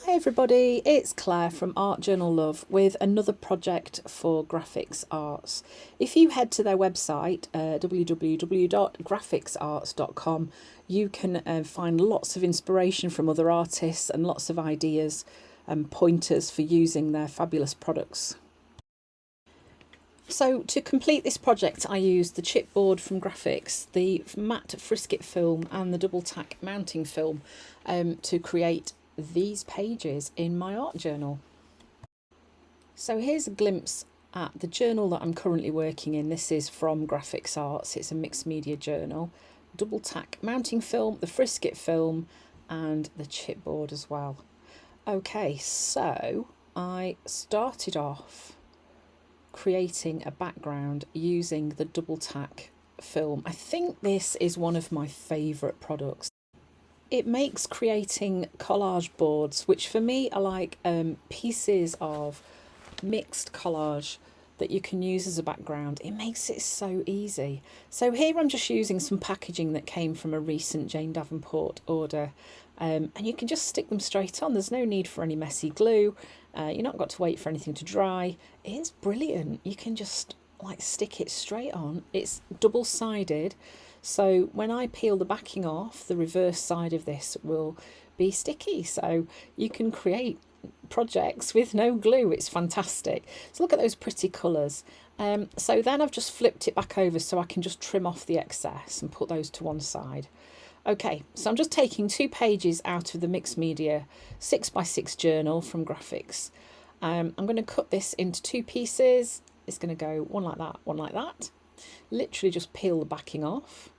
Hey everybody, it's Claire from Art Journal Love with another project for Grafix Arts. If you head to their website, www.grafixarts.com, you can find lots of inspiration from other artists and lots of ideas and pointers for using their fabulous products. So to complete this project, I used the chipboard from Grafix, the matte frisket film and the double tack mounting film to create these pages in my art journal. So here's a glimpse at the journal that I'm currently working in. This is from Grafix Arts. It's a mixed media journal. Double tack mounting film, the frisket film and the chipboard as well. Okay, so I started off creating a background using the double tack film. I think this is one of my favourite products. It makes creating collage boards, which for me are like pieces of mixed collage that you can use as a background. It makes it so easy. So here I'm just using some packaging that came from a recent Jane Davenport order, and you can just stick them straight on. There's no need for any messy glue. You're not got to wait for anything to dry. It's brilliant. You can just like stick it straight on. It's double-sided. So when I peel the backing off, the reverse side of this will be sticky. So you can create projects with no glue. It's fantastic. So look at those pretty colours. So then I've just flipped it back over so I can just trim off the excess and put those to one side. Okay, so I'm just taking 2 pages out of the mixed media 6x6 journal from Grafix. I'm going to cut this into 2 pieces. It's going to go one like that, one like that. Literally just peel the backing off,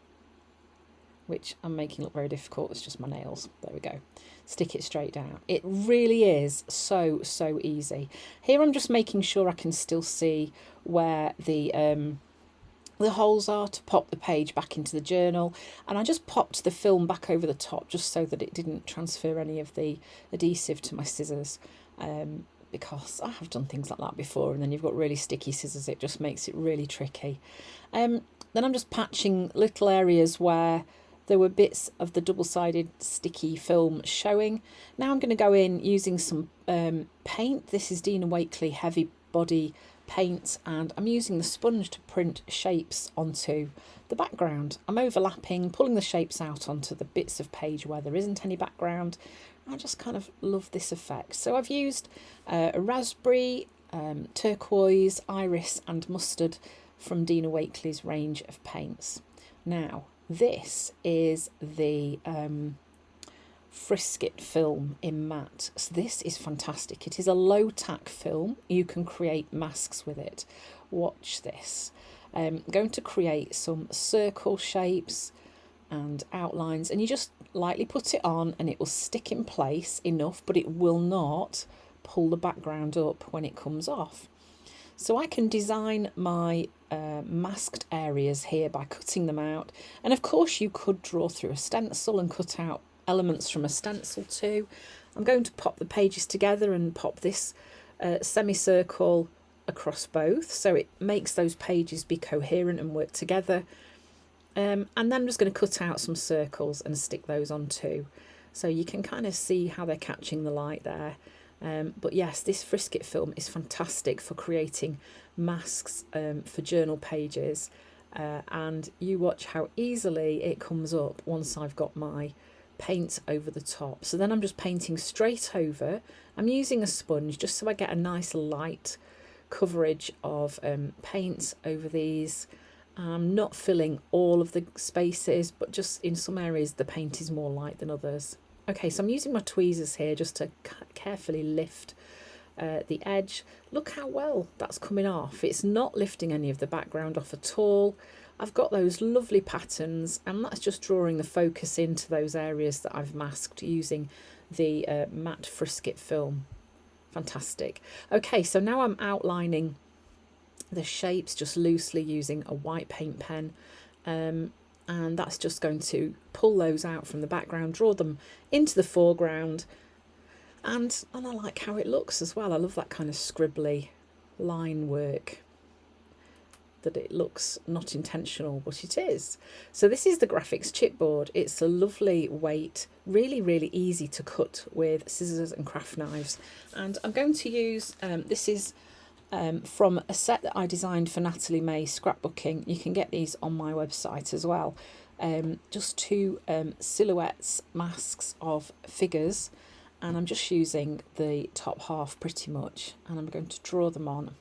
which I'm making look very difficult. It's just my nails. There we go. Stick it straight down. It really is so easy. Here I'm just making sure I can still see where the holes are to pop the page back into the journal, and I just popped the film back over the top just so that it didn't transfer any of the adhesive to my scissors, because I have done things like that before, and then you've got really sticky scissors. It just makes it really tricky. Then I'm just patching little areas where there were bits of the double-sided sticky film showing. Now I'm going to go in using some paint. This is Dina Wakley heavy body paint, and I'm using the sponge to print shapes onto the background. I'm overlapping, pulling the shapes out onto the bits of page where there isn't any background. I just kind of love this effect. So I've used a raspberry, turquoise, iris and mustard from Dina Wakley's range of paints. Now this is the frisket film in matte. So this is fantastic. It is a low tack film. You can create masks with it. Watch this. I'm going to create some circle shapes and outlines, and you just lightly put it on and it will stick in place enough, but it will not pull the background up when it comes off. So I can design my masked areas here by cutting them out, and of course you could draw through a stencil and cut out elements from a stencil too. I'm going to pop the pages together and pop this semicircle across both so it makes those pages be coherent and work together. And then I'm just going to cut out some circles and stick those on too, so you can kind of see how they're catching the light there. But yes, this frisket film is fantastic for creating masks for journal pages, and you watch how easily it comes up once I've got my paint over the top. So then I'm just painting straight over. I'm using a sponge just so I get a nice light coverage of paint over these. I'm not filling all of the spaces, but just in some areas the paint is more light than others. Okay, so I'm using my tweezers here just to carefully lift the edge. Look how well that's coming off. It's not lifting any of the background off at all. I've got those lovely patterns, and that's just drawing the focus into those areas that I've masked using the matte frisket film. Fantastic. Okay, so now I'm outlining the shapes just loosely using a white paint pen, and that's just going to pull those out from the background, draw them into the foreground, and I like how it looks as well. I love that kind of scribbly line work. that it looks not intentional, but it is. So this is the Grafix chipboard. It's a lovely weight, really easy to cut with scissors and craft knives. And I'm going to use, this is from a set that I designed for Natalie May scrapbooking. You can get these on my website as well. Just two silhouettes, masks of figures, and I'm just using the top half pretty much, and I'm going to draw them on.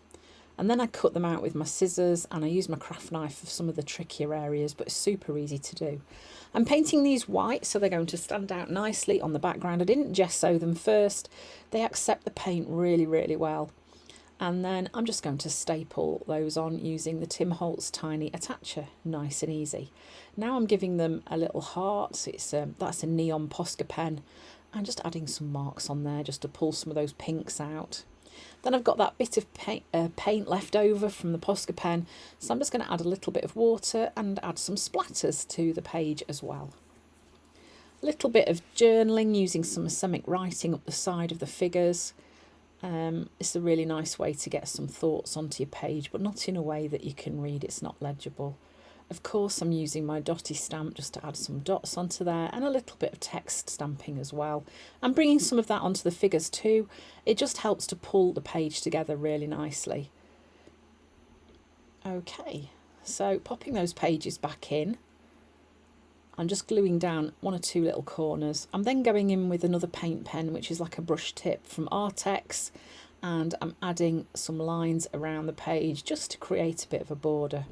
And then I cut them out with my scissors, and I use my craft knife for some of the trickier areas, but it's super easy to do. I'm painting these white, so they're going to stand out nicely on the background. I didn't gesso them first. They accept the paint really well. And then I'm just going to staple those on using the Tim Holtz Tiny Attacher, nice and easy. Now I'm giving them a little heart. That's a neon Posca pen, and just adding some marks on there just to pull some of those pinks out. Then I've got that bit of paint left over from the Posca pen, so I'm just going to add a little bit of water and add some splatters to the page as well. A little bit of journaling using some Semic writing up the side of the figures. It's a really nice way to get some thoughts onto your page, but not in a way that you can read. It's not legible. Of course, I'm using my dotty stamp just to add some dots onto there, and a little bit of text stamping as well. I'm bringing some of that onto the figures too. It just helps to pull the page together really nicely. Okay, so popping those pages back in. I'm just gluing down one or two little corners. I'm then going in with another paint pen, which is like a brush tip from Artex, and I'm adding some lines around the page just to create a bit of a border.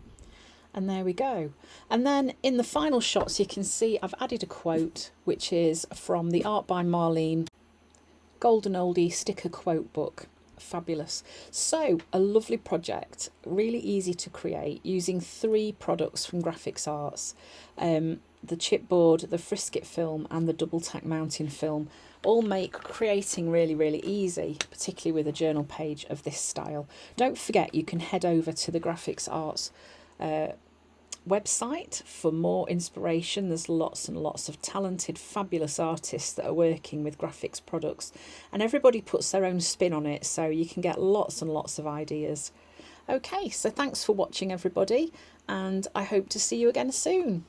And there we go. And then in the final shots, you can see I've added a quote, which is from the Art by Marlene Golden Oldie sticker quote book. Fabulous. So a lovely project, really easy to create using 3 products from Grafix Arts. The chipboard, the frisket film and the double tack mounting film all make creating really easy, particularly with a journal page of this style. Don't forget, you can head over to the Grafix Arts website for more inspiration. There's lots and lots of talented, fabulous artists that are working with graphics products, and everybody puts their own spin on it, so you can get lots and lots of ideas. Okay, so thanks for watching everybody, and I hope to see you again soon.